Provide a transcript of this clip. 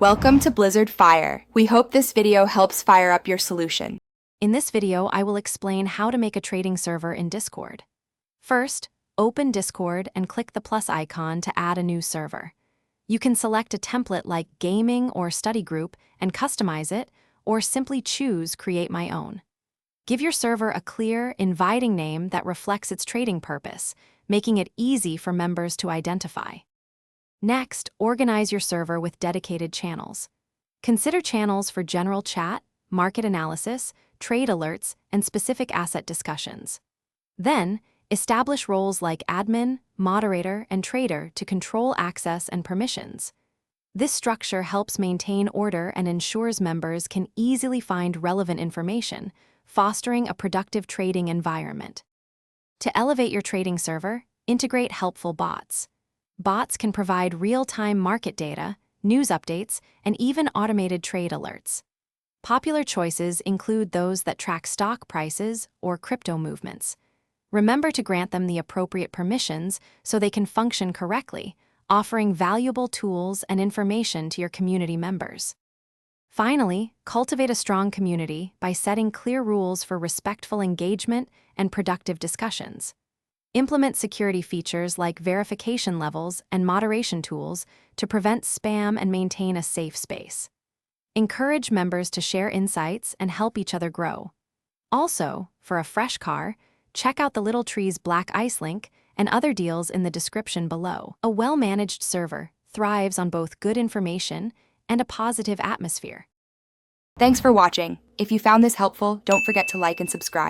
Welcome to Blizzard Fire. We hope this video helps fire up your solution. In this video, I will explain how to make a trading server in Discord. First, open Discord and click the plus icon to add a new server. You can select a template like Gaming or Study Group and customize it, or simply choose Create My Own. Give your server a clear, inviting name that reflects its trading purpose, making it easy for members to identify. Next, organize your server with dedicated channels. Consider channels for general chat, market analysis, trade alerts, and specific asset discussions. Then, establish roles like admin, moderator, and trader to control access and permissions. This structure helps maintain order and ensures members can easily find relevant information, fostering a productive trading environment. To elevate your trading server, integrate helpful bots. Bots can provide real-time market data, news updates, and even automated trade alerts. Popular choices include those that track stock prices or crypto movements. Remember to grant them the appropriate permissions so they can function correctly, offering valuable tools and information to your community members. Finally, cultivate a strong community by setting clear rules for respectful engagement and productive discussions. Implement security features like verification levels and moderation tools to prevent spam and maintain a safe space. Encourage members to share insights and help each other grow. Also, for a fresh car, check out the Little Trees Black Ice link and other deals in the description below. A well-managed server thrives on both good information and a positive atmosphere. Thanks for watching. If you found this helpful, don't forget to like and subscribe.